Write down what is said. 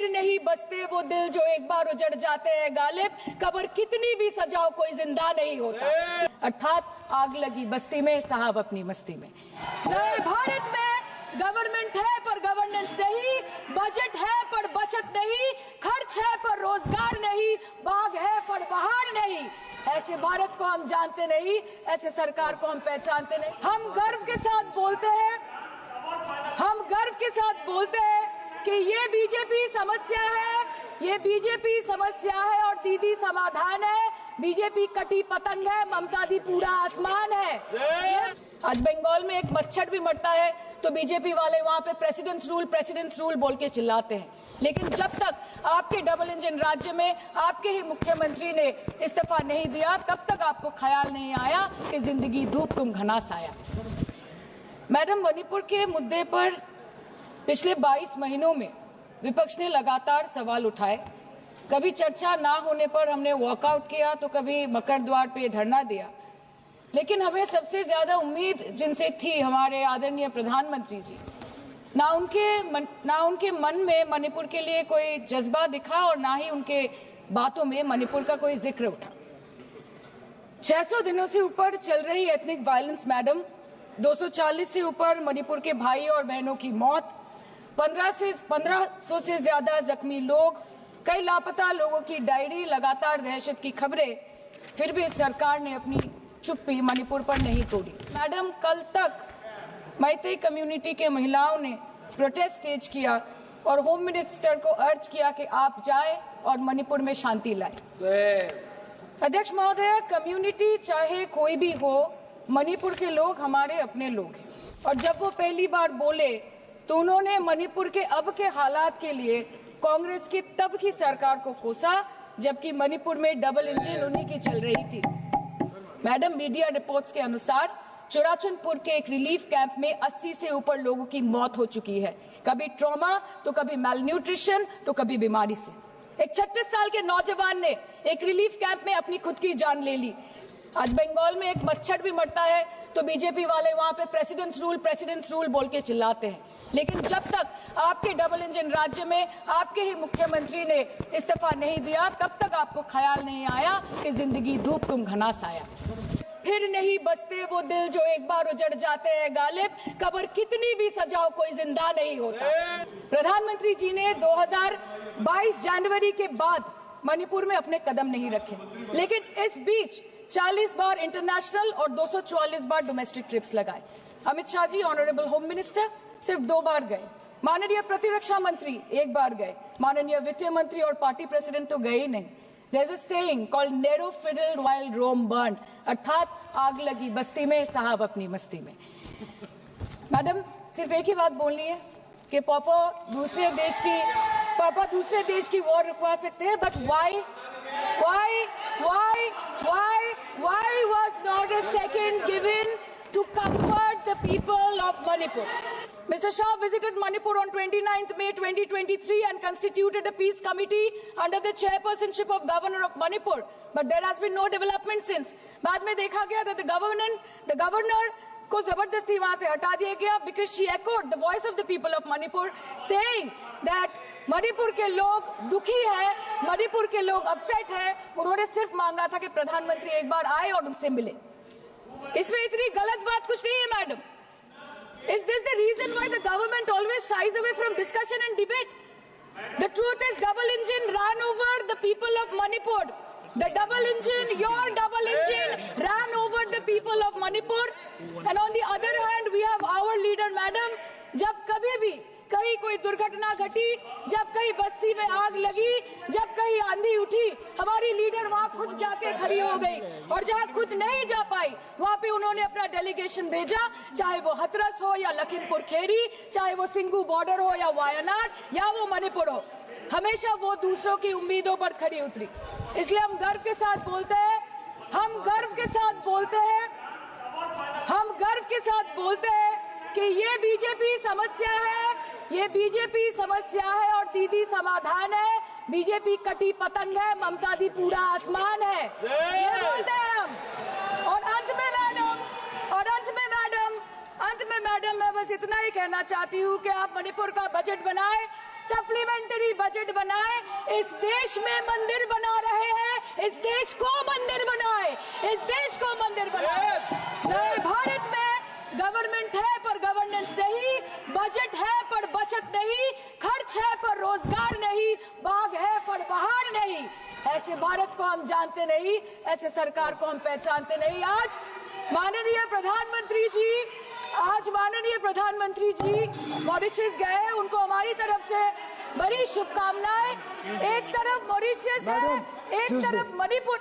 फिर नहीं बसते वो दिल जो एक बार उजड़ जाते हैं गालिब, कब्र कितनी भी सजाओ कोई जिंदा नहीं होता। अर्थात आग लगी बस्ती में साहब अपनी मस्ती में। नए भारत में गवर्नमेंट है पर गवर्नेंस नहीं, बजट है पर बचत नहीं, खर्च है पर रोजगार नहीं, बाग है पर बहार नहीं। ऐसे भारत को हम जानते नहीं, ऐसे सरकार को हम पहचानते नहीं। हम गर्व के साथ बोलते हैं, हम गर्व के साथ बोलते हैं कि ये बीजेपी समस्या है, ये बीजेपी समस्या है और दीदी समाधान है। बीजेपी कटी पतंग है, ममता दी पूरा आसमान है। आज बंगाल में एक मच्छर भी मरता है तो बीजेपी वाले वहां पे प्रेसिडेंट्स रूल बोल के चिल्लाते हैं। लेकिन जब तक आपके डबल इंजन राज्य में आपके ही मुख्यमंत्री ने इस्तीफा नहीं दिया, तब तक आपको ख्याल नहीं आया कि जिंदगी धूप तुम घना साया। मैडम, मणिपुर के मुद्दे पर पिछले 22 महीनों में विपक्ष ने लगातार सवाल उठाए। कभी चर्चा ना होने पर हमने वॉकआउट किया तो कभी मकर द्वार पे धरना दिया। लेकिन हमें सबसे ज्यादा उम्मीद जिनसे थी हमारे आदरणीय प्रधानमंत्री जी, ना उनके मन में मणिपुर के लिए कोई जज्बा दिखा और ना ही उनके बातों में मणिपुर का कोई जिक्र उठा। 600 दिनों से ऊपर चल रही एथनिक वायलेंस मैडम, 240 से ऊपर मणिपुर के भाई और बहनों की मौत, 1500 से ज्यादा जख्मी लोग, कई लापता लोगों की डायरी, लगातार दहशत की खबरें, फिर भी सरकार ने अपनी चुप्पी मणिपुर पर नहीं तोड़ी। मैडम, कल तक मैतेई कम्युनिटी के महिलाओं ने प्रोटेस्ट स्टेज किया और होम मिनिस्टर को अर्ज किया कि आप जाएं और मणिपुर में शांति लाएं। अध्यक्ष महोदय, कम्युनिटी चाहे कोई भी हो, मणिपुर के लोग हमारे अपने लोग हैं और जब वो पहली बार बोले तो उन्होंने मणिपुर के अब के हालात के लिए कांग्रेस की तब की सरकार को कोसा, जबकि मणिपुर में डबल इंजन उन्हीं की चल रही थी। मैडम, मीडिया रिपोर्ट्स के अनुसार चुराचंदपुर के एक रिलीफ कैंप में 80 से ऊपर लोगों की मौत हो चुकी है, कभी ट्रॉमा तो कभी मैलन्यूट्रिशन तो कभी बीमारी से। एक 36 साल के नौजवान ने एक रिलीफ कैंप में अपनी खुद की जान ले ली। आज बंगाल में एक मच्छर भी मरता है तो बीजेपी वाले वहां पे प्रेसिडेंट्स रूल बोल के चिल्लाते हैं। लेकिन जब तक आपके डबल इंजन राज्य में आपके ही मुख्यमंत्री ने इस्तीफा नहीं दिया, तब तक आपको ख्याल नहीं आया कि जिंदगी धूप तुम घना साया। फिर नहीं बसते वो दिल जो एक बार उजड़ जाते हैं गालिब, कब्र कितनी भी सजाओ कोई जिंदा नहीं होता। प्रधानमंत्री जी ने 2022 जनवरी के बाद मणिपुर में अपने कदम नहीं रखे, लेकिन इस बीच 40 बार इंटरनेशनल और 244 बार डोमेस्टिक ट्रिप्स लगाए। Amit Shah ji, honourable home minister, सिर्फ 2 बार गए। माननीय प्रतिरक्षा मंत्री 1 बार गए। माननीय वित्त मंत्री और पार्टी प्रेसिडेंट तो गए ही नहीं। There's a saying called narrow fiddle while Rome burned, अर्थात आग लगी बस्ती में साहब अपनी मस्ती में। मैडम, सिर्फ एक ही बात बोलनी है कि पापा दूसरे देश की वॉर रुकवा सकते हैं, but why was not a second given to comfort the people of Manipur? Mr. Shah visited Manipur on 29th May 2023 and constituted a peace committee under the chairpersonship of Governor of Manipur, but there has been no development since. बाद में देखा गया that the governor को जबरदस्ती वहां से हटा दिया गया because she echoed the voice of the people of Manipur saying that Manipur के लोग दुखी है, मणिपुर के लोग अपसेट है। उन्होंने सिर्फ मांगा था कि प्रधानमंत्री एक बार आए और उनसे मिले। इसमें इतनी गलत बात कुछ नहीं है madam. Is this the reason why the government always shies away from discussion and debate? The truth is double engine ran over the people of Manipur. The double engine, your double engine ran over the people of Manipur. And on the other hand, we have our leader, madam. जब कभी भी कहीं कोई दुर्घटना घटी, जब कहीं बस्ती में आग लगी, जब कहीं आंधी उठी, हमारी लीडर वहां खुद जाके खड़ी हो गई और जहां खुद नहीं जा पाई वहां पे उन्होंने अपना डेलीगेशन भेजा, चाहे वो हथरस हो या लखीमपुर खीरी, चाहे वो सिंगू बॉर्डर हो या वायनाड या वो मणिपुर हो, हमेशा वो दूसरों की उम्मीदों पर खड़ी उतरी। इसलिए हम गर्व के साथ बोलते हैं, हम गर्व के साथ बोलते हैं कि ये बीजेपी समस्या है, ये बीजेपी समस्या है और दीदी समाधान है। बीजेपी कटी पतंग है, ममता दी पूरा आसमान है, ये बोलते हैं हम। और अंत में मैडम मैं बस इतना ही कहना चाहती हूँ कि आप मणिपुर का बजट बनाएं, सप्लीमेंट्री बजट बनाए। इस देश में मंदिर बना रहे हैं, इस देश को मंदिर बनाए, इस देश को मंदिर बनाए। नए भारत में गवर्नमेंट है पर गवर्नेंस नहीं, बजट है पर बचत नहीं, खर्च है पर रोजगार नहीं, बाग है पर बहार नहीं। ऐसे भारत को हम जानते नहीं, ऐसे सरकार को हम पहचानते नहीं। आज माननीय प्रधानमंत्री जी मॉरिशस गए, उनको हमारी तरफ से बड़ी शुभकामनाएं। एक तरफ मॉरिशस है, एक तरफ मणिपुर।